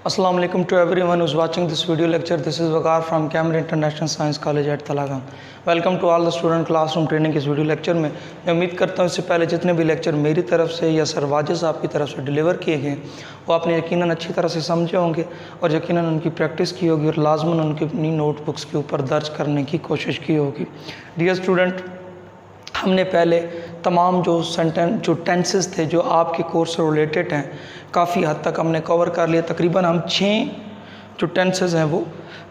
Assalamu alaikum to everyone who's watching this video lecture. This is Waqar from Camry International Science College at Talagam. Welcome to all the student classroom training इस video lecture में मैं उम्मीद करता हूँ इससे पहले जितने भी लेक्चर मेरी तरफ से या सर वाजिद साहब की तरफ से डिलीवर किए गए वो आपने यकीनन अच्छी तरह से समझे होंगे और यकीनन उनकी प्रैक्टिस की होगी और लाजमन उनकी अपनी नोटबुक्स के ऊपर दर्ज करने की कोशिश की होगी। डियर स्टूडेंट, हमने पहले तमाम जो टेंसेस थे जो आपके कोर्स से रिलेटेड हैं काफ़ी हद तक हमने कवर कर लिया। तकरीबन हम 6 जो टेंसेस हैं वो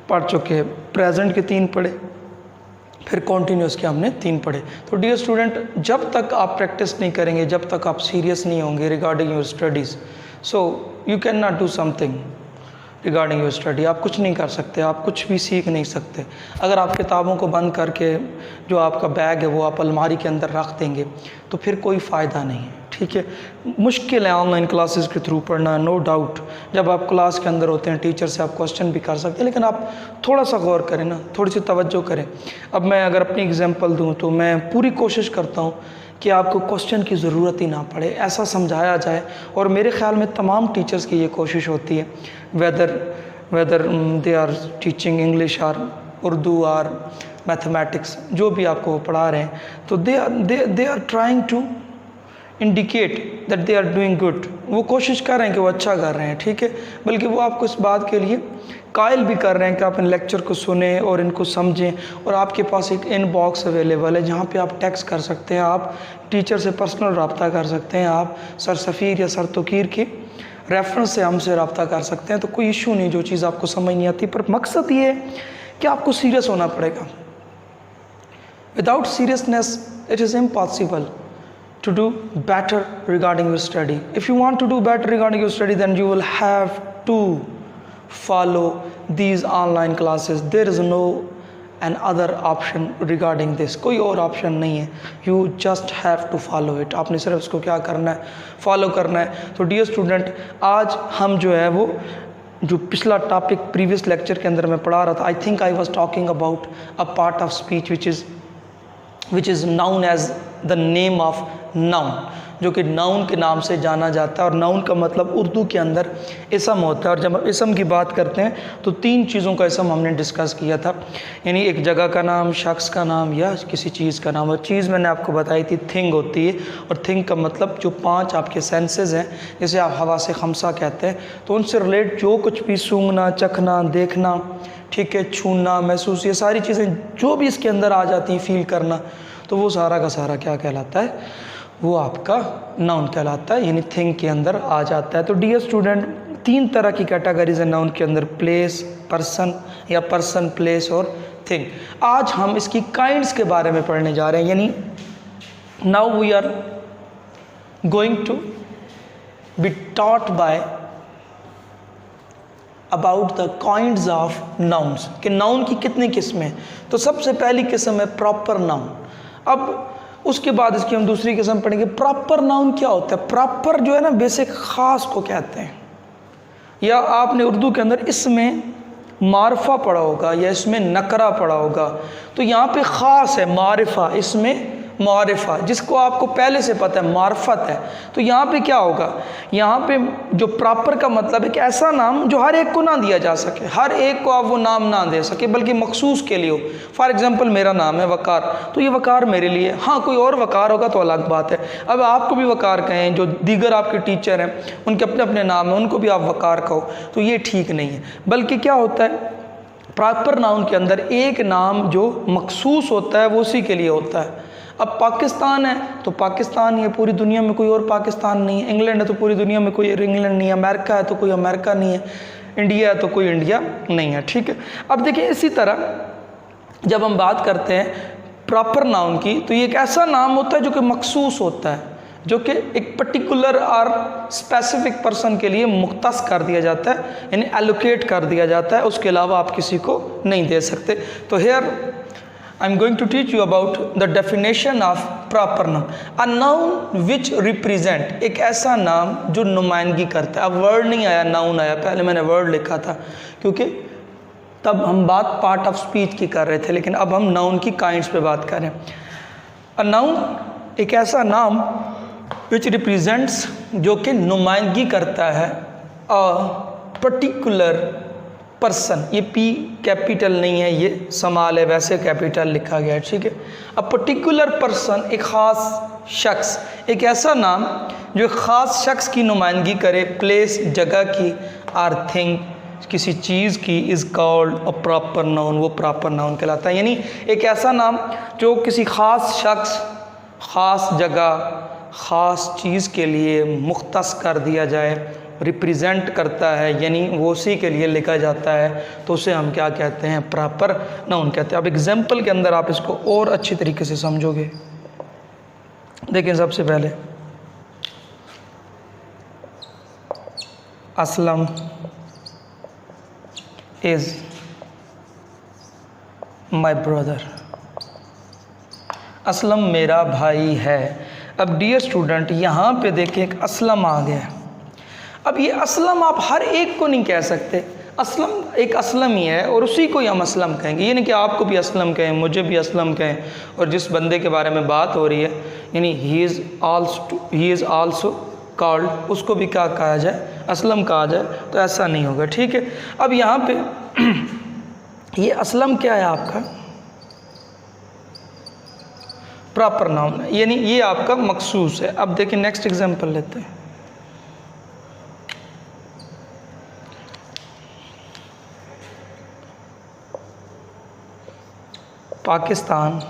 पढ़ चुके हैं। प्रेजेंट के 3 पढ़े, फिर कॉन्टीन्यूस के हमने 3 पढ़े। तो डियर स्टूडेंट, जब तक आप प्रैक्टिस नहीं करेंगे, जब तक आप सीरियस नहीं होंगे regarding your studies, so you can not do something regarding your study. आप कुछ नहीं कर सकते, आप कुछ भी सीख नहीं सकते। अगर आप किताबों को बंद करके जो आपका बैग है वो आप अलमारी के अंदर रख देंगे तो फिर कोई फ़ायदा नहीं है। ठीक है, मुश्किल है ऑनलाइन क्लासेस के थ्रू पढ़ना, नो डाउट। जब आप क्लास के अंदर होते हैं टीचर से आप क्वेश्चन भी कर सकते हैं, लेकिन आप थोड़ा सा गौर करें ना, थोड़ी सी तवज्जो करें। अब मैं अगर अपनी एग्जांपल दूं तो मैं पूरी कोशिश करता हूं कि आपको क्वेश्चन की ज़रूरत ही ना पड़े, ऐसा समझाया जाए। और मेरे ख़्याल में तमाम टीचर्स की ये कोशिश होती है, whether they are teaching English or Urdu or mathematics, जो भी आपको वो पढ़ा रहे हैं, तो they are trying to indicate that they are doing good. वो कोशिश कर रहे हैं कि वो अच्छा कर रहे हैं, ठीक है, बल्कि वो आपको इस बात के लिए कायल भी कर रहे हैं कि आप इन लेक्चर को सुने और इनको समझें। और आपके पास एक इनबॉक्स अवेलेबल है जहाँ पे आप टेक्स्ट कर सकते हैं, आप टीचर से पर्सनल रब्ता कर सकते हैं, आप सर सफ़ीर या सर तोकीर की रेफरेंस से हमसे रब्ता कर सकते हैं। तो कोई इशू नहीं जो चीज़ आपको समझ नहीं आती, पर मकसद ये है कि आपको सीरियस होना पड़ेगा। Without seriousness it is impossible to do better regarding your study. If you want to do better regarding your study, then you will have to follow these online classes. There is no another option regarding this. कोई और option नहीं है, you just have to follow it. आपने सिर्फ इसको क्या करना है, फॉलो करना है। तो डियर स्टूडेंट, आज हम जो है वो जो पिछला टॉपिक प्रीवियस लेक्चर के अंदर मैं पढ़ा रहा था, I think I was talking about a part of speech which is known as the name of noun, जो कि नाउन के नाम से जाना जाता है। और नाउन का मतलब उर्दू के अंदर इसम होता है। और जब हम इसम की बात करते हैं तो 3 चीज़ों का इसम हमने डिस्कस किया था, यानी एक जगह का नाम, शख्स का नाम या किसी चीज़ का नाम। और चीज़ मैंने आपको बताई थी थिंग होती है, और थिंग का मतलब जो 5 आपके सेंसेस हैं, जैसे आप हवा से खमसा कहते हैं, तो उनसे रिलेट जो कुछ भी सूंघना, चखना, देखना, ठीक है, छूना, महसूस, ये सारी चीज़ें जो भी इसके अंदर आ जाती हैं, फील करना, तो वो सारा का सारा क्या कहलाता है, वो आपका नाउन कहलाता है, यानी थिंग के अंदर आ जाता है। तो डियर स्टूडेंट, 3 तरह की कैटेगरीज है नाउन के अंदर, प्लेस, पर्सन या पर्सन, प्लेस और थिंग। आज हम इसकी काइंड्स के बारे में पढ़ने जा रहे हैं, यानी now we are going to be taught by about the kinds of nouns, कि नाउन की कितनी किस्में। तो सबसे पहली किस्म है प्रॉपर नाउन। अब उसके बाद इसकी हम दूसरी किस्म पढ़ेंगे। प्रॉपर नाउन क्या होता है? प्रॉपर जो है ना, बेसिक ख़ास को कहते हैं, या आपने उर्दू के अंदर इसमें मारफा पढ़ा होगा या इसमें नकरा पढ़ा होगा। तो यहाँ पे ख़ास है मारिफा, इसमें मारिफा, जिसको आपको पहले से पता है मार्फत है। तो यहाँ पे क्या होगा, यहाँ पे जो प्रॉपर का मतलब है कि ऐसा नाम जो हर एक को ना दिया जा सके, हर एक को आप वो नाम ना दे सके, बल्कि मखसूस के लिए हो। फॉर एग्जांपल मेरा नाम है वकार, तो ये वकार मेरे लिए। हाँ, कोई और वकार होगा तो अलग बात है। अब आपको भी वकार कहें, जो दीगर आपके टीचर हैं उनके अपने अपने नाम हैं, उनको भी आप वकार कहो, तो ये ठीक नहीं है। बल्कि क्या होता है, प्रॉपर नाउन के अंदर एक नाम जो मखसूस होता है वो उसी के लिए होता है। अब पाकिस्तान है तो पाकिस्तान ही है, पूरी दुनिया में कोई और पाकिस्तान नहीं है। इंग्लैंड है तो पूरी दुनिया में कोई इंग्लैंड नहीं है। अमेरिका है तो कोई अमेरिका नहीं है। इंडिया है तो कोई इंडिया नहीं है। ठीक है, अब देखिए इसी तरह जब हम बात करते हैं प्रॉपर नाउन की, तो ये एक ऐसा नाम होता है जो कि मखसूस होता है, जो कि एक पर्टिकुलर और स्पेसिफिक पर्सन के लिए मुख्तस कर दिया जाता है, यानी एलोकेट कर दिया जाता है। उसके अलावा आप किसी को नहीं दे सकते। तो hair I am going to teach you about the definition of proper noun. A noun which represent, एक ऐसा नाम जो नुमाइंदगी करता है। अब वर्ड नहीं आया, नाउन आया, पहले मैंने वर्ड लिखा था क्योंकि तब हम बात पार्ट ऑफ स्पीच की कर रहे थे, लेकिन अब हम नाउन की काइंड्स पे बात करें। अ नाउन एक ऐसा नाम which represents, जो कि नुमाइंदगी करता है, पर्टिकुलर पर्सन, ये पी कैपिटल नहीं है, ये स्मॉल है, वैसे कैपिटल लिखा गया है, ठीक है। अ पर्टिकुलर पर्सन, एक ख़ास शख्स, एक ऐसा नाम जो ख़ास शख्स की नुमाइंदगी करे, प्लेस जगह की, आर थिंग किसी चीज़ की, is called a proper noun, वो प्रॉपर नाउन कहलाता है। यानी एक ऐसा नाम जो किसी ख़ास शख्स, ख़ास जगह, ख़ास चीज़ के लिए मुख्तस कर दिया जाए, रिप्रेजेंट करता है, यानी वो उसी के लिए लिखा जाता है, तो उसे हम क्या कहते हैं? प्रॉपर नाउन कहते हैं। अब एग्जाम्पल के अंदर आप इसको और अच्छी तरीके से समझोगे। देखिए, सबसे पहले Aslam is my brother, Aslam मेरा भाई है। अब डियर स्टूडेंट, यहाँ पे देखिए एक असलम आ गया। अब ये असलम आप हर एक को नहीं कह सकते, असलम एक असलम ही है और उसी को ही हम असलम कहेंगे। ये नहीं कि आपको भी असलम कहें, मुझे भी असलम कहें, और जिस बंदे के बारे में बात हो रही है यानी ही इज़ आल्सो कॉल्ड, उसको भी क्या कहा जाए? असलम कहा जाए, तो ऐसा नहीं होगा, ठीक है। अब यहाँ पे ये असलम क्या है? आपका प्रॉपर नाउन है, यानी ये आपका मखसूस है। अब देखिए नेक्स्ट एग्जांपल लेते हैं। Pakistan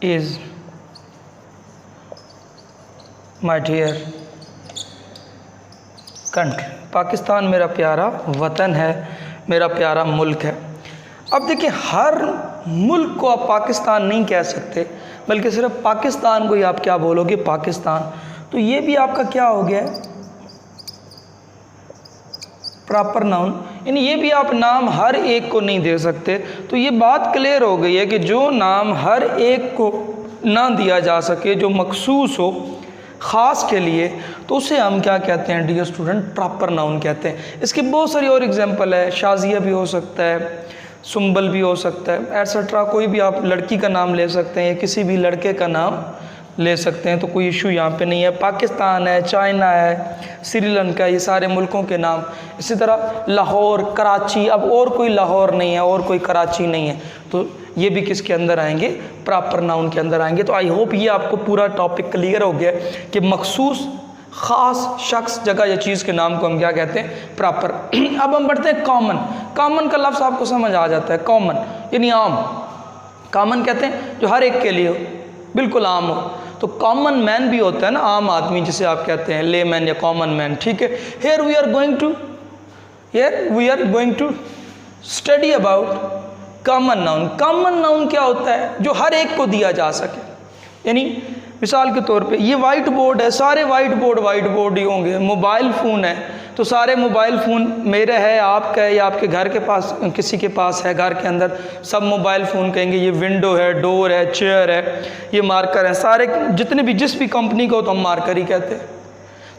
is my dear country, Pakistan मेरा प्यारा वतन है, मेरा प्यारा मुल्क है। अब देखिए, हर मुल्क को आप पाकिस्तान नहीं कह सकते, बल्कि सिर्फ पाकिस्तान को ही आप क्या बोलोगे? पाकिस्तान। तो ये भी आपका क्या हो गया? प्रॉपर नाउन, यानी ये भी आप नाम हर एक को नहीं दे सकते। तो ये बात क्लियर हो गई है कि जो नाम हर एक को ना दिया जा सके, जो मखसूस हो ख़ास के लिए, तो उसे हम क्या कहते हैं डियर स्टूडेंट? प्रॉपर नाउन कहते हैं। इसके बहुत सारी और एग्जांपल है, शाजिया भी हो सकता है, सुंबल भी हो सकता है, एट्सेट्रा। कोई भी आप लड़की का नाम ले सकते हैं या किसी भी लड़के का नाम ले सकते हैं, तो कोई इशू यहाँ पे नहीं है। पाकिस्तान है, चाइना है, श्रीलंका, ये सारे मुल्कों के नाम। इसी तरह लाहौर, कराची, अब और कोई लाहौर नहीं है और कोई कराची नहीं है, तो ये भी किसके अंदर आएंगे? प्रॉपर नाउन के अंदर आएंगे। तो आई होप ये आपको पूरा टॉपिक क्लियर हो गया कि मखसूस ख़ास शख्स, जगह या चीज़ के नाम को हम क्या कहते हैं? प्रॉपर। अब हम बढ़ते हैं कॉमन। कॉमन का लफ्ज़ आपको समझ आ जाता है, कॉमन यानी आम। कॉमन कहते हैं जो हर एक के लिए हो, बिल्कुल आम हो। तो कॉमन मैन भी होता है ना, आम आदमी जिसे आप कहते हैं ले मैन या कॉमन मैन, ठीक है। Here we are going to study about common noun. Common noun क्या होता है? जो हर एक को दिया जा सके। यानी मिसाल के तौर पे ये वाइट बोर्ड है, सारे वाइट बोर्ड ही होंगे। मोबाइल फ़ोन है तो सारे मोबाइल फ़ोन मेरे है, आपका है, या आपके घर के पास किसी के पास है, घर के अंदर सब मोबाइल फ़ोन कहेंगे। ये विंडो है, डोर है, चेयर है, ये मार्कर है, सारे जितने भी जिस भी कंपनी का हो तो हम मार्कर ही कहते हैं।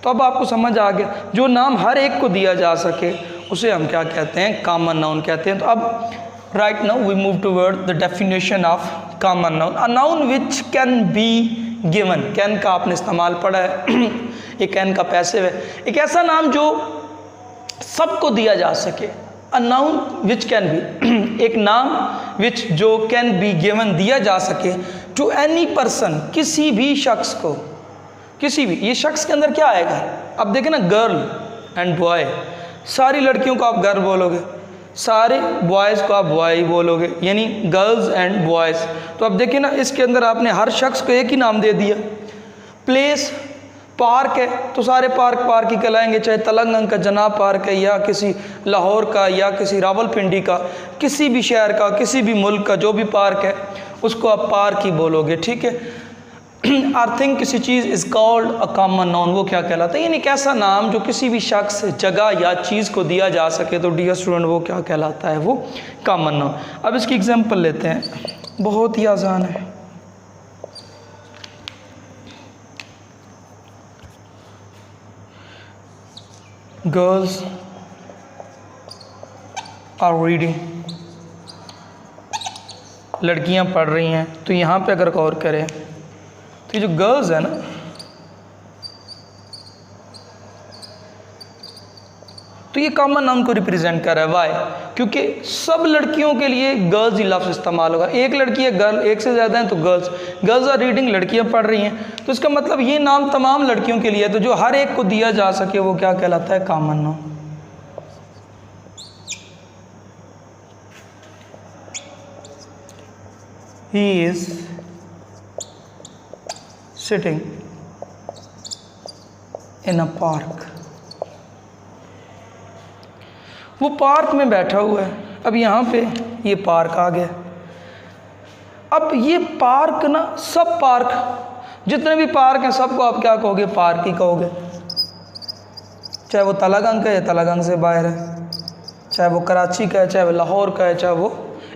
तो अब आपको समझ आ गया, जो नाम हर एक को दिया जा सके उसे हम क्या कहते हैं? कॉमन नाउन कहते हैं। तो अब right now we move toward the definition of common noun. A noun which can be given, can का आपने इस्तेमाल पढ़ा है, ये कैन का पैसिव है। एक ऐसा नाम जो सबको दिया जा सके। अ नाउन विच कैन बी, एक नाम विच जो कैन बी गिवन दिया जा सके टू एनी पर्सन, किसी भी शख्स को, किसी भी। ये शख्स के अंदर क्या आएगा? अब देखें ना, गर्ल एंड बॉय, सारी लड़कियों को आप गर्ल बोलोगे, सारे बॉयज़ को आप बॉय बोलोगे, यानी गर्ल्स एंड बॉयज़। तो अब देखिए ना, इसके अंदर आपने हर शख्स को एक ही नाम दे दिया। प्लेस, पार्क है तो सारे पार्क ही कहलाएंगे, चाहे तेलंगाना का जना पार्क है या किसी लाहौर का या किसी रावलपिंडी का, किसी भी शहर का, किसी भी मुल्क का जो भी पार्क है उसको आप पार्क ही बोलोगे, ठीक है। आर थिंग, किसी चीज़ is called a common noun, वो क्या कहलाता है? यानी एक ऐसा नाम जो किसी भी शख्स, जगह या चीज़ को दिया जा सके, तो डियर स्टूडेंट वो क्या कहलाता है? वो कॉमन नाउन। अब इसकी एग्जांपल लेते हैं, बहुत ही आसान है। गर्ल्स आर रीडिंग, लड़कियां पढ़ रही हैं। तो यहाँ पे अगर गौर करें तो ये जो गर्ल्स है ना, तो ये कॉमन नाउन को रिप्रेजेंट कर रहा है। वाई? क्योंकि सब लड़कियों के लिए गर्ल्स ही लफ्ज़ इस्तेमाल होगा। एक लड़की है गर्ल, एक से ज़्यादा हैं तो गर्ल्स। गर्ल्स आर रीडिंग, लड़कियां पढ़ रही हैं, तो इसका मतलब ये नाम तमाम लड़कियों के लिए है। तो जो हर एक को दिया जा सके वो क्या कहलाता है? Common noun. He is sitting in a park. वो पार्क में बैठा हुआ है। अब यहाँ पे ये पार्क आ गया। अब ये पार्क ना, सब पार्क, जितने भी पार्क हैं सबको आप क्या कहोगे? पार्क ही कहोगे। चाहे वो तलागंग का है, तलागंग से बाहर है, चाहे वो कराची का है, चाहे वो लाहौर का है, चाहे वो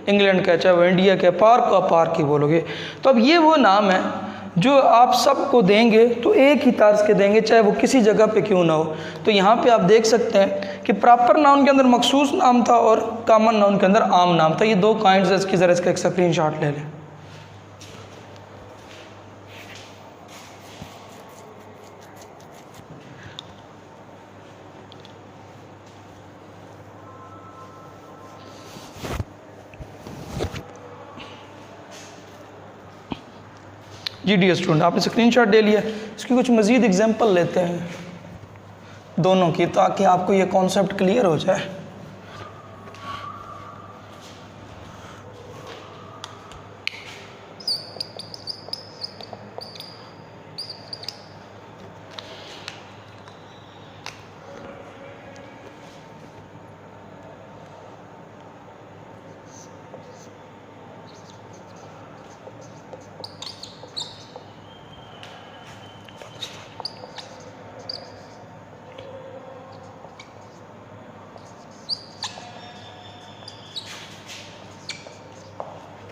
इंग्लैंड का है, चाहे वो इंडिया का है, पार्क का पार्क ही बोलोगे। तो अब ये वो नाम है जो आप सबको देंगे तो एक ही तर्ज के देंगे, चाहे वो किसी जगह पे क्यों ना हो। तो यहाँ पे आप देख सकते हैं कि प्रॉपर नाउन के अंदर मखसूस नाम था और कॉमन नाउन के अंदर आम नाम था। ये दो काइंड्स है, इसकी ज़रा इसका एक स्क्रीनशॉट ले लें। जी डी स्टूडेंट, आपने स्क्रीनशॉट ले लिया। इसकी कुछ मज़ीद एग्जांपल लेते हैं दोनों की, ताकि आपको ये कॉन्सेप्ट क्लियर हो जाए।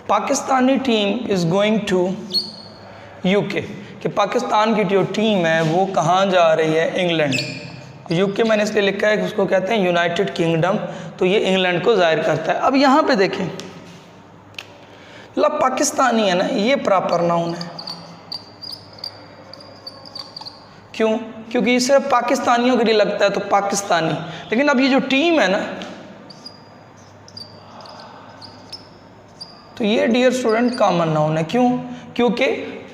Pakistani team is going to UK, कि पाकिस्तान की जो टीम है वो कहाँ जा रही है? इंग्लैंड। यूके मैंने इसलिए लिखा है कि उसको कहते हैं यूनाइटेड किंगडम, तो ये इंग्लैंड को जाहिर करता है। अब यहाँ पे देखें, ला पाकिस्तानी है ना, ये प्रॉपर नाउन है। क्यों? क्योंकि ये सिर्फ पाकिस्तानियों के लिए लगता है तो पाकिस्तानी। लेकिन अब ये जो टीम है ना, तो ये डियर स्टूडेंट कॉमन नाउन है। क्यों? क्योंकि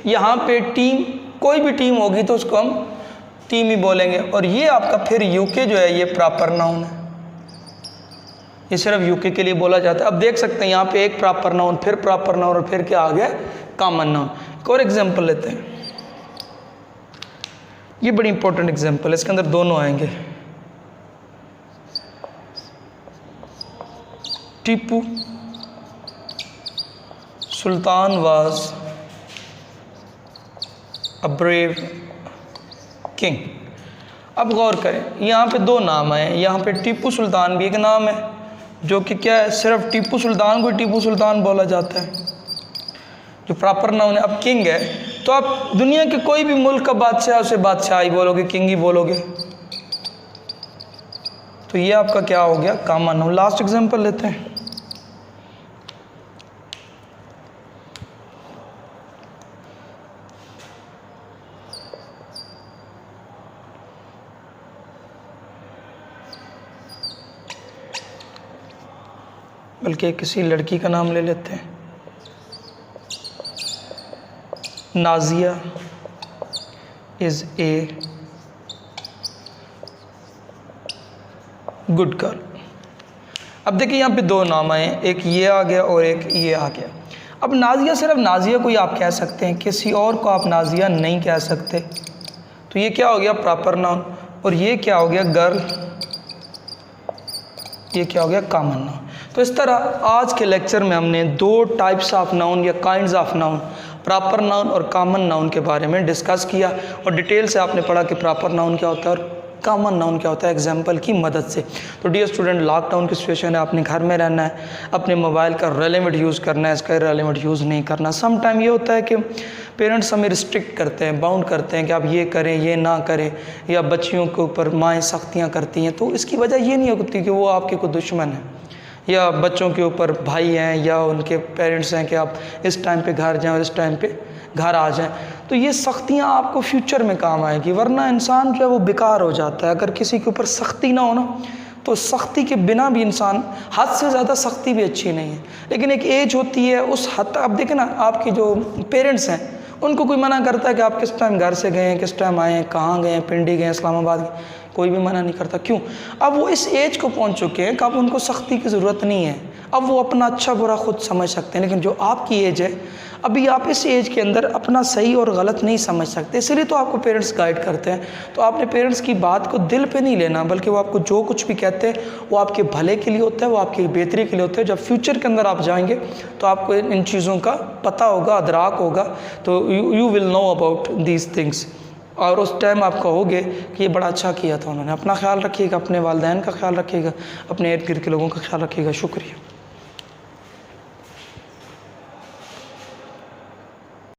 यहाँ पे टीम, कोई भी टीम होगी तो उसको हम टीम ही बोलेंगे। और ये आपका फिर यूके जो है ये प्रॉपर नाउन है, ये सिर्फ यूके के लिए बोला जाता है। अब देख सकते हैं यहाँ पे एक प्रॉपर नाउन, फिर प्रॉपर नाउन, और फिर क्या आ गया? Common noun. एक और एग्जाम्पल लेते हैं, ये बड़ी इंपॉर्टेंट एग्जाम्पल है, इसके अंदर दोनों आएंगे। Tipu Sultan was a brave king. अब गौर करें, यहाँ पे दो नाम आए। यहाँ पे टीपू सुल्तान भी एक नाम है, जो कि क्या है? सिर्फ टीपू सुल्तान को टीपू सुल्तान बोला जाता है, जो प्रॉपर नाउन है। अब किंग है, तो आप दुनिया के कोई भी मुल्क का बादशाह, उसे बादशाह ही बोलोगे, किंग ही बोलोगे। तो ये आपका क्या हो गया? Common noun. लास्ट एग्जांपल लेते हैं। बल्कि किसी लड़की का नाम ले लेते हैं, Nazia is a good girl. अब देखिए यहाँ पे दो नाम आए, एक ये आ गया और एक ये आ गया। अब नाजिया, सिर्फ नाजिया को ही आप कह सकते हैं, किसी और को आप नाजिया नहीं कह सकते। तो ये क्या हो गया? Proper noun. और ये क्या हो गया? गर्ल। ये क्या हो गया? Common noun. तो इस तरह आज के लेक्चर में हमने दो टाइप्स ऑफ नाउन या kinds of noun, proper noun और कॉमन नाउन के बारे में डिस्कस किया, और डिटेल से आपने पढ़ा कि प्रॉपर नाउन क्या होता है और कॉमन नाउन क्या होता है एग्जाम्पल की मदद से। तो डियर स्टूडेंट, लॉकडाउन की सिचुएशन है, आपने घर में रहना है, अपने मोबाइल का रेलेवेंट यूज़ करना है, इसका रेलेवेंट यूज़ नहीं करना। सम टाइम ये होता है कि पेरेंट्स हमें रिस्ट्रिक्ट करते हैं, बाउंड करते हैं कि आप ये करें, ये ना करें, या बच्चियों के ऊपर माएँ सख्तियाँ करती हैं। तो इसकी वजह ये नहीं होती कि वो आपके कोई दुश्मन है, या बच्चों के ऊपर भाई हैं या उनके पेरेंट्स हैं कि आप इस टाइम पे घर जाएं और इस टाइम पे घर आ जाएं। तो ये सख्तियाँ आपको फ्यूचर में काम आएगी, वरना इंसान जो है वो बेकार हो जाता है। अगर किसी के ऊपर सख्ती ना हो ना, तो सख्ती के बिना भी इंसान, हद से ज़्यादा सख्ती भी अच्छी नहीं है, लेकिन एक एज होती है उस हद तक। अब देखें ना, आपके जो पेरेंट्स हैं उनको कोई मना करता है कि आप किस टाइम घर से गए हैं, किस टाइम आए हैं, कहाँ गए हैं, पिंडी गए, इस्लामाबाद गए, कोई भी मना नहीं करता। क्यों? अब वो इस एज को पहुंच चुके हैं कि अब उनको सख्ती की ज़रूरत नहीं है, अब वो अपना अच्छा बुरा खुद समझ सकते हैं। लेकिन जो आपकी एज है, अभी आप इस एज के अंदर अपना सही और गलत नहीं समझ सकते, इसलिए तो आपको पेरेंट्स गाइड करते हैं। तो आपने पेरेंट्स की बात को दिल पे नहीं लेना, बल्कि वो आपको जो कुछ भी कहते हैं वो आपके भले के लिए होता है, वो आपकी बेहतरी के लिए होता है। जब फ्यूचर के अंदर आप जाएंगे तो आपको इन चीज़ों का पता होगा, अदराक होगा, तो you will know about these things. और उस टाइम आप कहोगे कि ये बड़ा अच्छा किया था उन्होंने। अपना ख्याल रखिएगा, अपने वालिदैन का ख्याल रखिएगा, अपने इर्द गिर्द के लोगों का ख्याल रखिएगा। शुक्रिया।